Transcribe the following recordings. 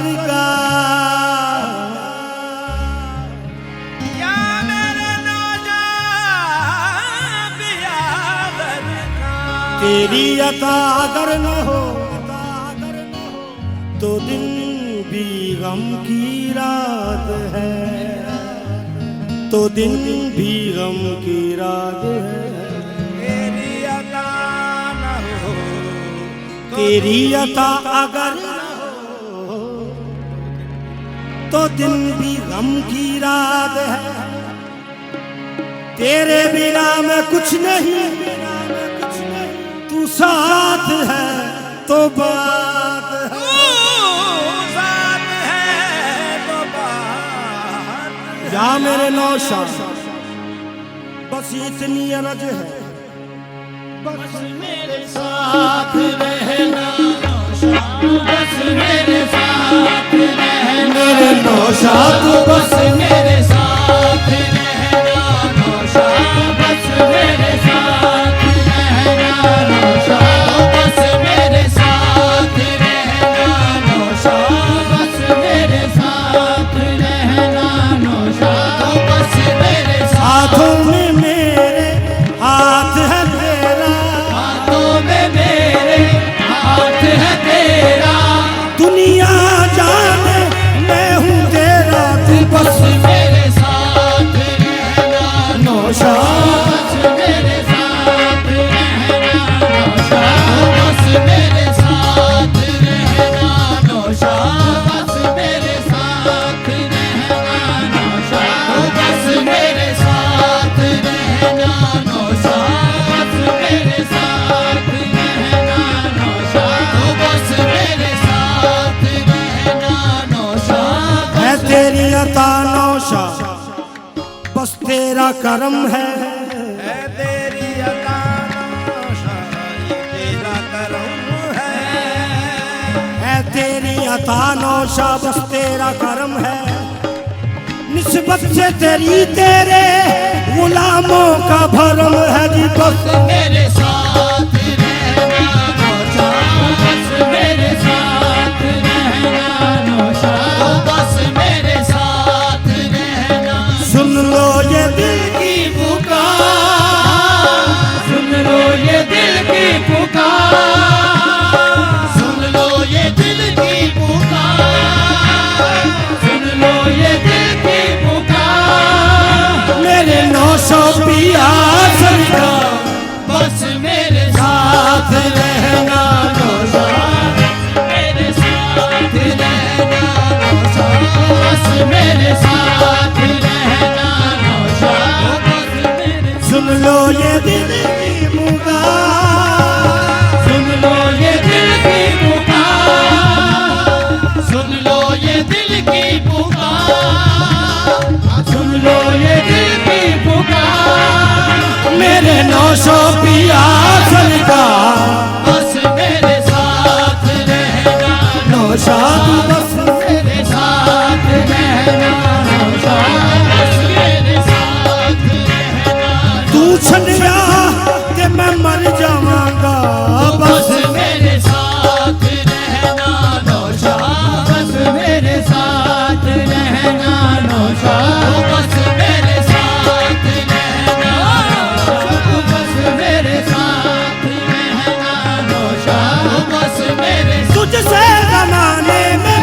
सरकार। या मेरे नौजा पिया सरकार। तेरी अता अगर न हो तो दिन भी गम की रात है, तो दिन भी गम की रात है। तेरी अता न हो, तेरी अता अगर न हो तो दिन भी गम की रात है। तेरे बिना मैं कुछ नहीं, तू साथ है तो बात है। तू साथ है तो बात है। या मेरे नौशा बस इतनी अरज है, बस मेरे साथ रहना नौशा, बस मेरे साथ रहना मेरे नौशा, तू बस मेरे साथ रहना नौशा, बस मेरे साथ रहना नौशा, बस मेरे साथ रहना नौशा, बस मेरे साथ रहना नौशा, बस मेरे हाथों में मेरे हाथ है तेरा, हाथों में मेरे हाथ है तेरा। दुनिया जाने मैं हूँ तेरा, तू बस मेरे साथ रहना नौशा, बस मेरे साथ रहना नौशा, बस मेरे साथ रहना नौशा, बस मेरे साथ रहना नौशा, बस मेरे साथ रहना नौशा, बस मेरे साथ रहना नौशा, बस मेरे साथ रहना नौशा। है तेरी अता नौशा, बस तेरा करम है तेरी अता नौशा, ये तेरा करम है तेरी अता नौशा, बस तेरा करम है। निस्बत से तेरी तेरे गुलामों का भरम है जी, बस मेरे साथ रहना नौशा, बस मेरे साथ रहना नौशा, बस मेरे साथ रहना। सुन लो ये दिल की पुकार, सुन लो ये दिल की पुकार, सुन लो ये दिल की पुकार, सुन लो ये दिल की पुकार। मेरे नौशा पिया सरकार, बस मेरे साथ रहना नौशा, मेरे साथ रहना नौशा, बस मेरे साथ रहना नौशा, बस मेरे। सुन लो ये दिल की पुकार, सुन लो ये दिल की पुकार, सुन लो ये दिल की पुकार, सुन लो ये दिल की पुकार। मेरे नौशा पिया सरकार, बस मेरे साथ रहना नौशा, तू बस मेरे साथ रहना नौशा, बस मेरे साथ रहना। तू छड़िया कि मैं मर जावांगा, बस मेरे साथ रहना नौशा, बस मेरे साथ रहना नौशा, बस मेरे साथ रहना नौशा, बस मेरे साथ रहना नौशा, बस मेरे। तुझसे ज़माने में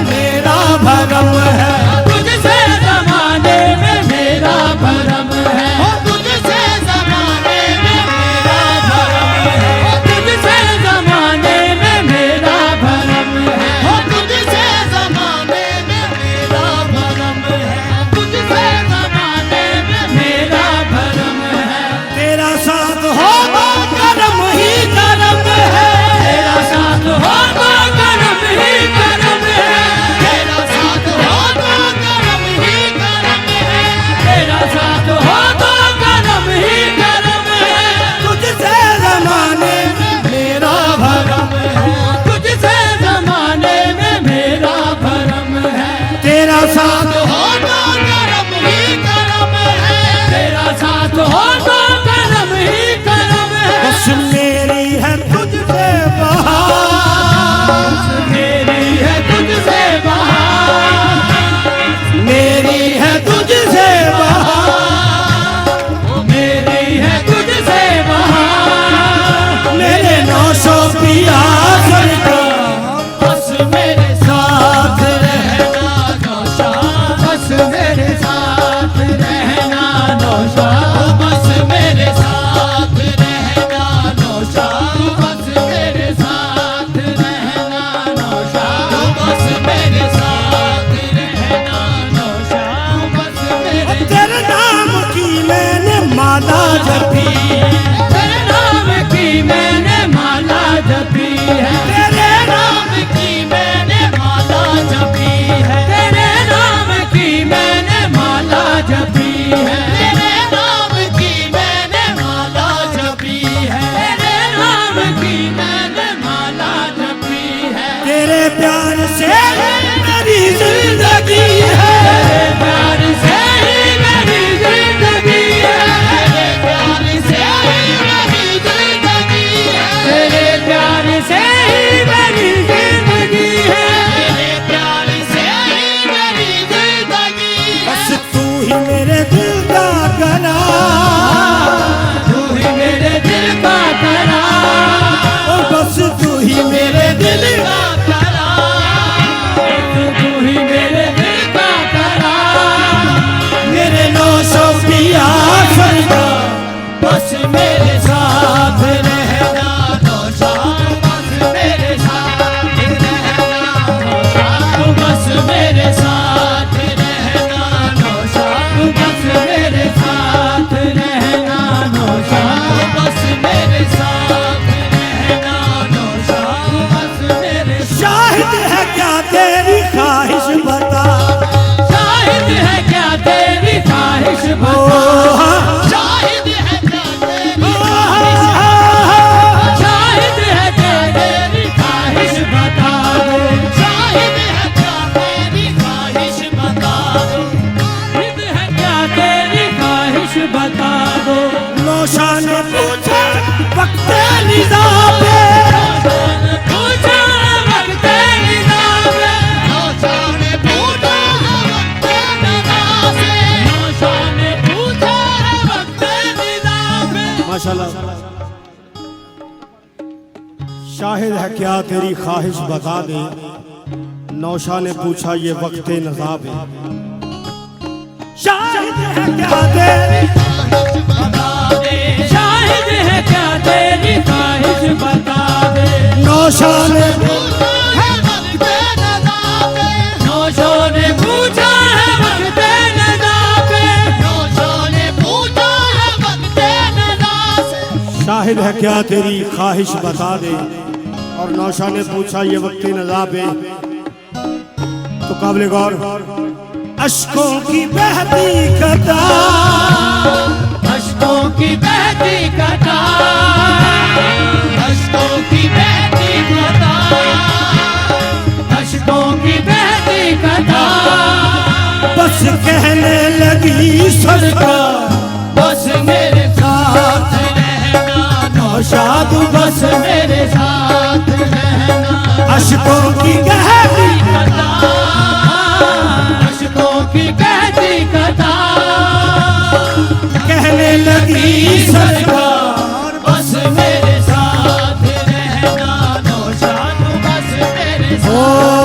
जपी है, तेरे नाम की मैंने माला जपी है, तेरे नाम की मैंने माला जपी है, तेरे नाम की मैंने माला जपी है, तेरे नाम की मैंने माला जपी है, तेरे नाम की मैंने माला जपी है, तेरे प्यार से मेरी जिंदगी है, तेरे प्यार से ही मेरी जिंदगी है, तेरे प्यार से ही मेरी जिंदगी है, तेरे प्यार से ही मेरी जिंदगी है, तेरे प्यार से ही मेरी जिंदगी है, बस तू ही मेरे दिल का करार, तू ही मेरे दिल का करार, ओ बस तू ही मेरे दिल का तू ही मेरे दिल का करार, मेरे नौशों की आसरा, बस मेरे साथ रहना नौशा, बस मेरे साथ रहना नौशा, बस मेरे साथ रहना नौशा, बस मेरे साथ रहना नौशा, बस मेरे साथ रहना नौशा, बस मेरे शाहिद है क्या तेरी ख्वाहिश बता, शाहिद है क्या तेरी ख्वाहिश ओ बता, हाँ, शाहिद है क्या तेरी ओ ख्वाहिश, हाँ, शाहिद है क्या तेरी ख्वाहिश बता दो, शाहिद है क्या तेरी ख्वाहिश बता दो, शाहिद है क्या तेरी ख्वाहिश बता दो, नौशा ने पूछा वक्त निज़ा पे, नौशान पूछा वक्त निज़ाम है, नौशान पूछा वक्त निज़ाम है, नौशान पूछा वक्त निज़ाम है। माशाल्लाह। शाहिद है क्या तेरी ख्वाहिश बता दे, नौशा ने पूछा ये वक्त नज़ाब है, शाहिद है क्या तेरी बता दे, शाहिद है क्या तेरी ख्वाहिश बता दे, नौशा ने है वक्त नज़ाम है, नौशा ने पूछा है वक्त नज़ाम है, नौशा ने पूछा है वक्त नज़ाम है। शाहिद है क्या तेरी ख्वाहिश बता दे, और नौशा ने पूछा ये वक्त नज़ाब है। तो काबिल गौर, अश्कों की बहती कतार, अश्कों की बहती कतार, अश्कों की बहती कतार, अश्कों की बहती कतार, बस कहने लगी सरकार, बस मेरे साथ रहना नौशाद, बस मेरे साथ रहना, अश्कों की गहरी कतार, अश्कों की बहती कतार, कहने लगी सरकार, बस मेरे साथ रहना नौशाद, बस मेरे साथ ओ